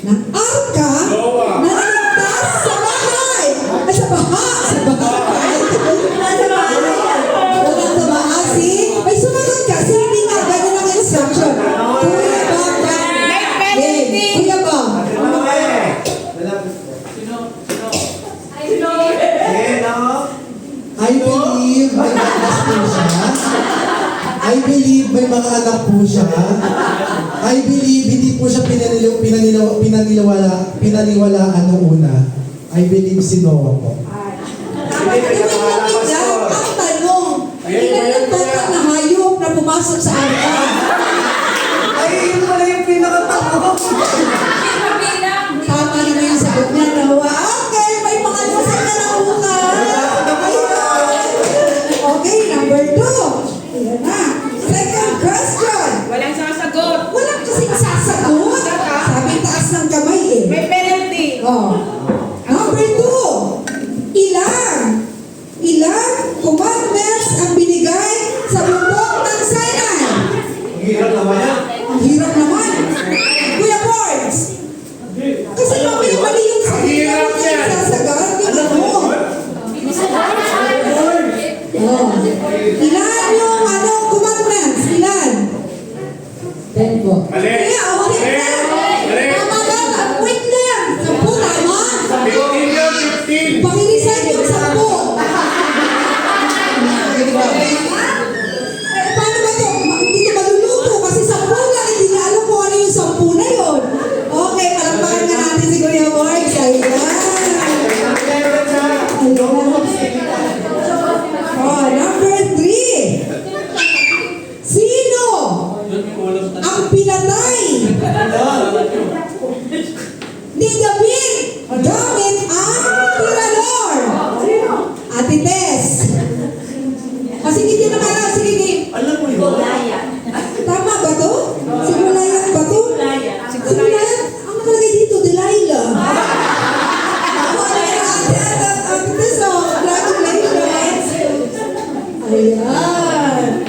ng arka na naligtas sa bahay. Ay, sa baha. Sa bahay. Sa bahay. Walang tumaasi. Ay, sumagot ka. Hindi nga. Ganyan ang instruction. Kuya Bang. Kuya Bang. I believe may anak po siya. I believe may mga anak po siya. I believe hindi po siya pinaniwalaan noong una. I believe si Noah po. Ang tanong, ilan ang total na hayop na pumasok sa arka? Ay, yun pala yung pinakatanong. Tama naman yung sagot niya, Noah. Okay, may mga lusay na nakuha. Okay, number 2. Ayan na. Second question. Walang sasagot. Walang kasing sasagot. Sabi taas ng kamay eh. May penalty. Oh. Number 2. Ilang commandments ang binigay sa bundok ng Sinai? Ang hirap naman yan. Ang hirap naman. Kuya Boards. Kasi mamaya mali yung sabi niya. Yung sasagot. Tingnan mo. Oh. Ilan yung commandments? Ilan? 10 po. Mali. Kaya, wait lang. Tama lang. Wait lang. 10 tama? 15. Pakilisan yung 10. Paano ba ito? Hindi ko maluluto kasi 10 lang. Hindi na alam kung ano yung 10 na yun. Okay, palakpakan nga natin si Kuya Boards. Oh, number 3. Sino ang pinatay ni David gamit ang tirador? Ate Tess. Kasi hindi na kaya. Sige, game. Alam mo yun? Tama ba to? Si Gulayan ba to? Si Gulayan? Ang nakalagay dito, Delilah. Ate Tess, congratulations. Ayan.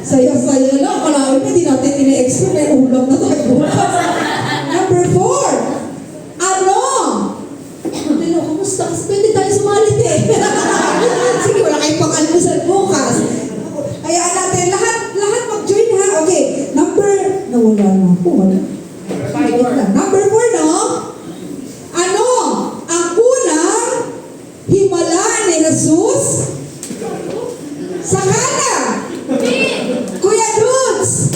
Saya-saya lang. Kalawin na, di natin tine-expect. May ulam na tayo bukas. Number 4. Ano? Dino, kamusta? Kasi pwede tayo sumalit eh. Sige, wala kayong pang-almusal bukas. Kaya natin, lahat mag-join ha. Okay, nawala na ako. Number 4, no? Ano ang unang himala ni Jesus sa Kana? Kuya Dudes!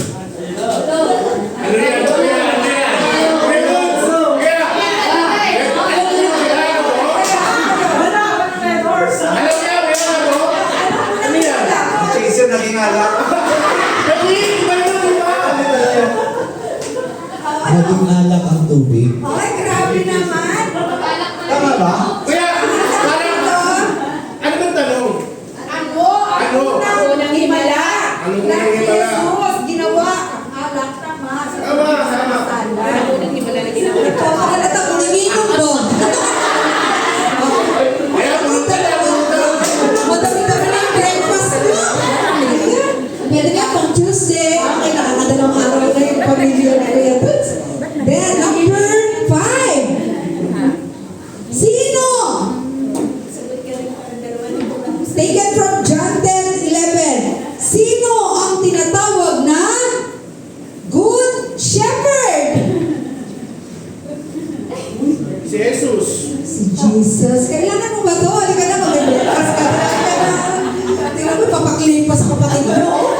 Ano yan? Jason, naging alak. Naging alak ang tubig. Ay, grabe naman! Tama ba? Kuya, parang, ano bang tanong? Ano ang unang himala Ano na unang ni himala? Jesus ginawa ang alak tama sa Tama. Walang unang himala na ginawa. Ito, makalata mo ng inom doon. Kaya pumunta na. Madami-dami na yung breakfast mo. Meron nga pang Tuesday. Okay, nakakadalawang araw na yung pamilya na Kuya Dudes. Then, number 5. Sino? Taken from John 10:11. Sino ang tinatawag na Good Shepherd? Si Jesus. Si Jesus. Kailangan mo ba ito? Halika na, mag-breakfast ka. Tingnan mo, papaklaim pa sa kapatid mo.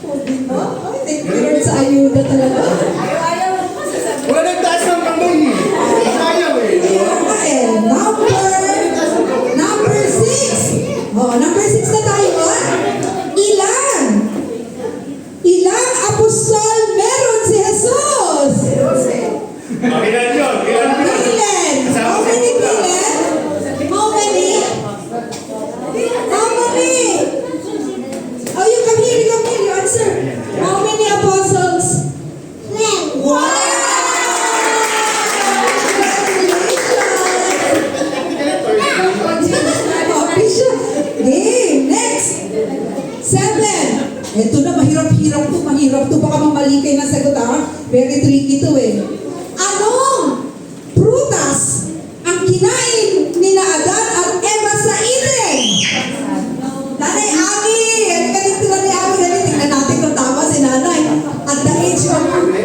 Hindi mo? Ay, thank you Lord sa ayuda talaga. Ayaw mo pa sasabihin. Wala nagtaas ng kamay eh. Ayaw eh. Number 6. Oh, number 6 na tayo, ha? Ilang apostol meron si Jesus? Ilan yun? Ilan? How many Ilan? How many? How many? Oh, you come here, you answer. How many apostles? 10. Wow! Game. Next. 7. Ito na, mahirap to. Baka mamali kayo na sagot, ha? Very tricky to, eh. Anong prutas ang kinain ni na Adan at Eva sa Eden? Nanay Ami! Ano ka dito na ni Ami? Dali, tingnan natin kung tama si nanay. At the age of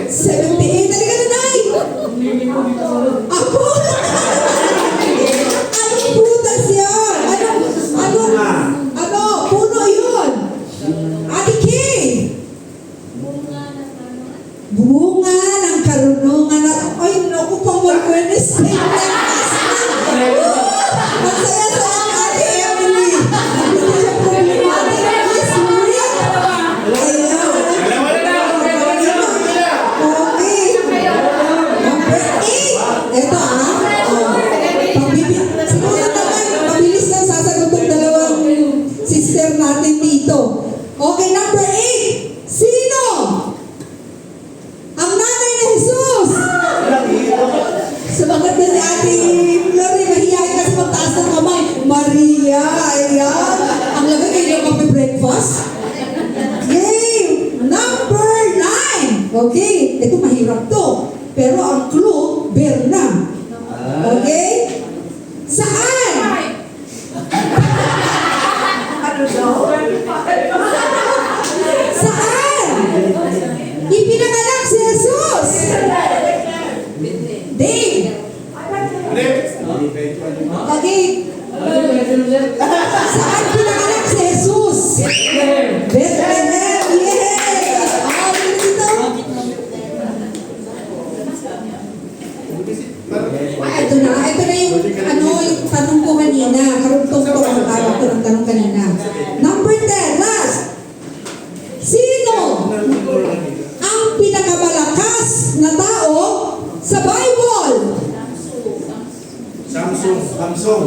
78. Dali ka nanay! Ako! Anong prutas yan? Ano? Puno yun? Ate Kay! Bunga ng karunungan at ay naku pang mag-Wednesday ang saya-saya ni Ate Emily. Hindi siya problematic. Yes, Maria. Ayan. Okay. Number 8. Ito Siguro naman, mabilis lang sasagot ng dalawang sister natin dito. Okay, number 8. Sino? Ang nanay ni Jesus! Sumagot na si Ate Glory, mahihayin kasi magtaas ng kamay. Maria, ayan. Ang labi kayo magpe-breakfast. Yay! Number 9. Okay, ito mahirap to. Pero ang clue, Berna. Okay? Saan? Saan? Ipinanganak si Jesus. Dave. Okay. Saan pinanganak si Jesus? Bethlehem. Yay! Dito. Ito na yung yung tanong ko kanina. Karugtong ko ang tawag ko ng tanong kanina. Number 10, last. Sino ang pinakamalakas na tao sa Bible? Samsung.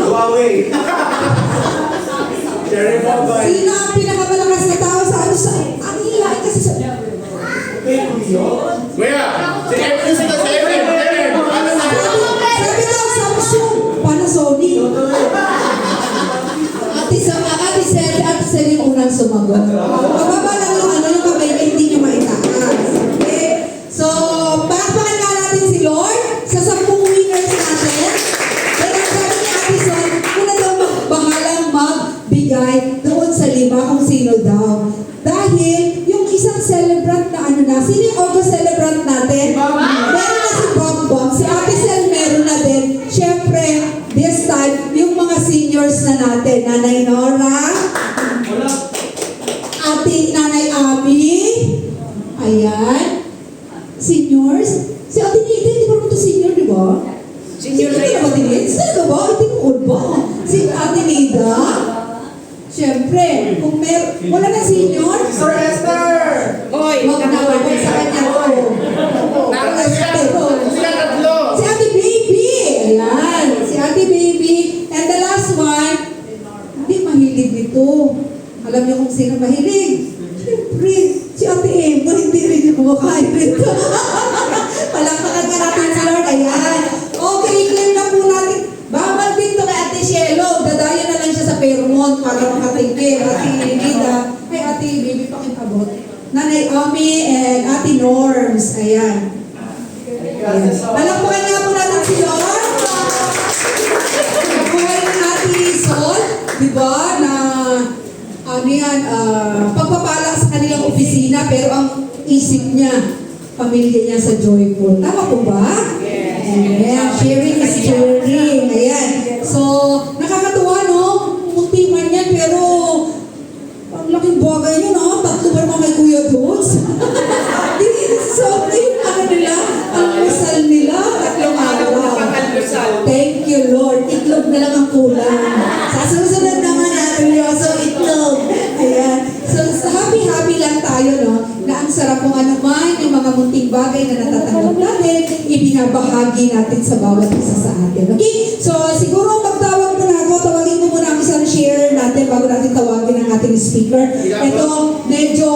Huawei. Cherry Mobile. Sino ang pinakamalakas na tao sa ang hilahin kasi sa Kuya, si Evan sila, si Evan. sabi daw Samsung, Panasonic. Ate Sel yung unang sumagot. Mababa lang yung kamay na hindi nyo maitaas. Okay? So, pakpakan nga natin si Lord sa 10 winners natin. Kaya sabi ni Ate Sol, muna daw bahalang magbigay doon sa 5 kung sino daw. Dahil yung isang celebrant na sino yung August celebrant natin? Meron na si Bob, si Ate Sel meron na din. Siyempre, this time, yung mga seniors na natin, Nanay Nora, Nanay Abby, ayan, seniors, si Ate Nita, hindi pa naman ito senior, di ba? Senior Hindi na ka naman din, talaga ba? Hindi ko old ba? Si Ate Nida, siyempre, kung wala na senior, Sir Esther! Hoy, wag na wag sa kanya to. Sila tatlo. Si Ate Baby, ayan, si Ate Baby, and the last one, hindi mahilig ito. Alam niyo kung sino mahilig? Siyempre, si Ate Emma, hindi rin yung kumakain rito. Palakpakan ka natin sa Lord, ayan. Okay, clear na po natin. Babal dito kay Ate Shelo, dadayo na lang siya sa Fairmont para makatigil. Ate Nida, kay Ate Baby, pakipabot. Nanay Ami and Ate Norms, ayan. Palakpakan nga po natin si Lord. Nakuha ni Ate Sol, di ba, na pagpapala sa kanilang opisina, pero ang isip niya, pamilya niya sa Joyful. Tama po ba? Ayan, sharing is caring. Ayan. So, nakakatuwa, no? Munti man yan, pero ang laking bagay yun, no? 3 ba naman kay Kuya Dulce? So, yung nila, ang masal nila, 3 araw. Thank you, Lord. Itlog na lang ang kulang. Sa susunod naman natin yun, so itlog. Ayan. So, happy lang tayo, no? Na ang sarap kung ano man, yung mga munting bagay na natatanggap natin, ibinabahagi natin sa bawat isa sa atin. Okay? So, siguro magtawag muna ako. Tawagin ko muna ang isang share natin bago natin tawagin ang ating speaker. Ito, medyo